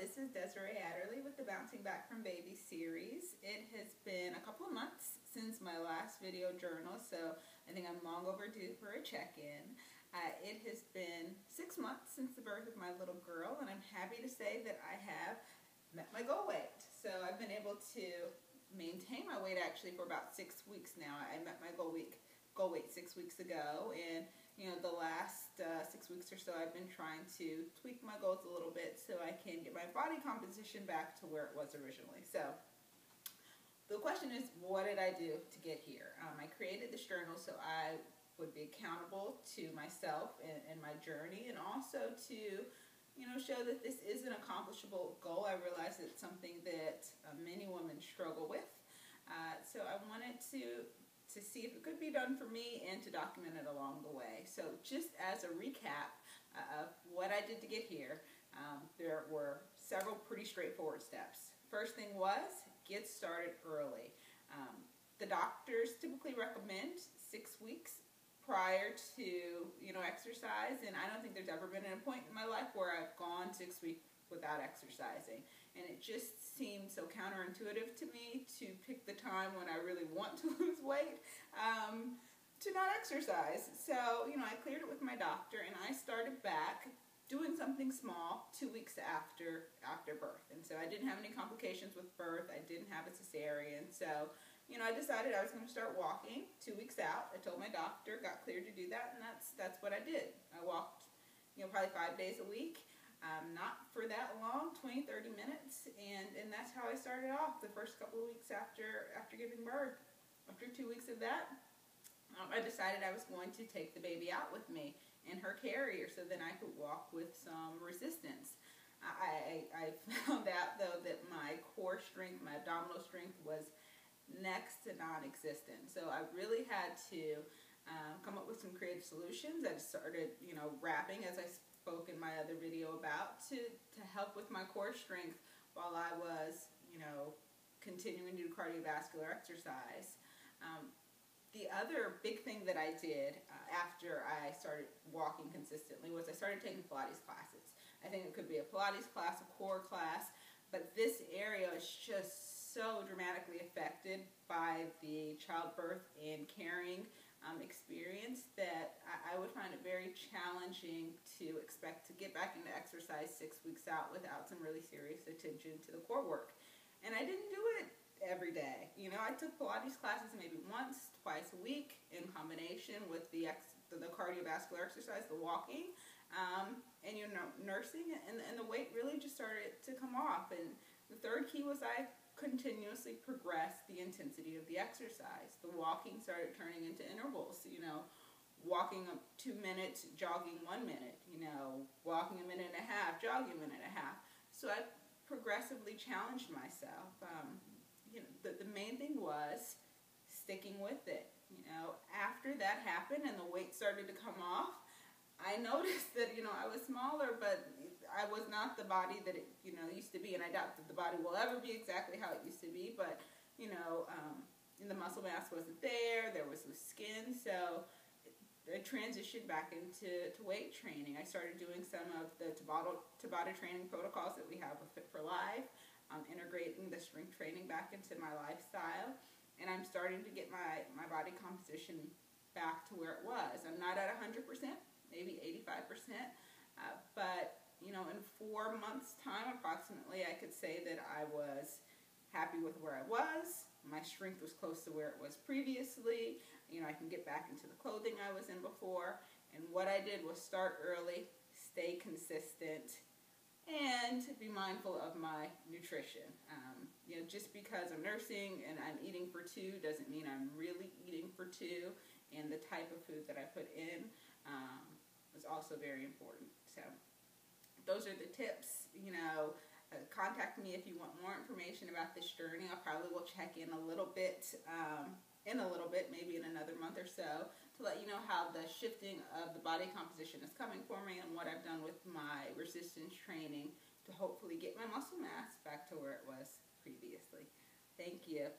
this is Desiree Adderley with the Bouncing Back from Baby series. It has been a couple of months since my last video journal, so I think I'm long overdue for a check-in. It has been 6 months since the birth of my little girl, and I'm happy to say that I have met my goal weight. So I've been able to maintain my weight actually for about 6 weeks now. I met my goal weight 6 weeks ago, and the last 6 weeks or so I've been trying to tweak my goals a little bit so I can get my body composition back to where it was originally. So the question is, what did I do to get here? I created this journal so I would be accountable to myself and my journey, and also to show that this is an accomplishable goal. I realize it's something that many women struggle with, so I wanted to see if it could be done for me and to document it along the way. So just as a recap of what I did to get here, there were several pretty straightforward steps. First thing was, get started early. The doctors typically recommend 6 weeks prior to exercise, and I don't think there's ever been a point in my life where I've gone 6 weeks without exercising, and it just seemed so counterintuitive to me to pick the time when I really want to lose weight to not exercise. So I cleared it with my doctor, and I started back doing something small 2 weeks after birth. And so I didn't have any complications with birth. I didn't have a cesarean, so I decided I was going to start walking 2 weeks out. I told my doctor, got cleared to do that, and that's what I did. I walked probably 5 days a week. Not for that long, 20-30 minutes, and that's how I started off the first couple of weeks after giving birth. After 2 weeks of that, I decided I was going to take the baby out with me in her carrier so then I could walk with some resistance. I found out though that my core strength, my abdominal strength, was next to non-existent. So I really had to come up with some creative solutions. I just started rapping, as I spoke in my other video about, to help with my core strength while I was continuing to do cardiovascular exercise. The other big thing that I did after I started walking consistently was I started taking Pilates classes. I think it could be a Pilates class, a core class, but this area is just so dramatically affected by the childbirth and carrying experience that I would find it very challenging to expect to get back into exercise 6 weeks out without some really serious attention to the core work. And I didn't do it every day. I took Pilates classes maybe once, twice a week in combination with the cardiovascular exercise, the walking, and nursing, and the weight really just started to come off. And the third key was I continuously progressed the intensity of the exercise. The walking started turning into intervals, walking up 2 minutes, jogging 1 minute, walking a minute and a half, jogging a minute and a half. So I progressively challenged myself. The main thing was sticking with it. After that happened and the weight started to come off, I noticed that I was smaller, but I was not the body that it used to be, and I doubt that the body will ever be exactly how it used to be. But the muscle mass wasn't there. There was loose skin, so I transitioned back into weight training. I started doing some of the Tabata training protocols that we have with Fit for Life, integrating the strength training back into my lifestyle, and I'm starting to get my body composition back to where it was. I'm not at 100%, maybe 85%, but in 4 months' time approximately, I could say that I was happy with where I was. My strength was close to where it was previously. I can get back into the clothing I was in before. And what I did was start early, stay consistent, and be mindful of my nutrition. Just because I'm nursing and I'm eating for two doesn't mean I'm really eating for two. And the type of food that I put in was also very important. So those are the tips. Contact me if you want more information about this journey. I probably will check in a little bit, maybe in another month or so, to let you know how the shifting of the body composition is coming for me and what I've done with my resistance training to hopefully get my muscle mass back to where it was previously. Thank you.